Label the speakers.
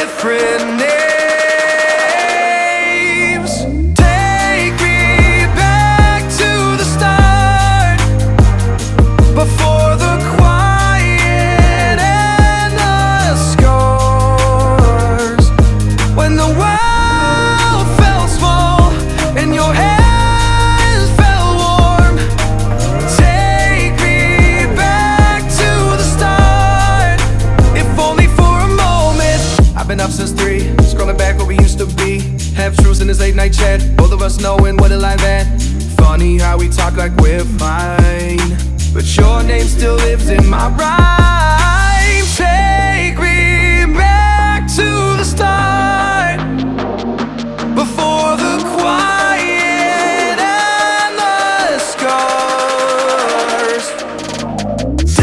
Speaker 1: different names. Take me back to the start, before the quiet and the scars, when the world felt small and your hands felt warm. Take me back to the start, if only for a moment. I've been up since 3, scrolling back where we used to be. Half truths in this late night chat, both of us knowing what it like that. Funny how we talk like we're fine, but your name still lives in my rhyme.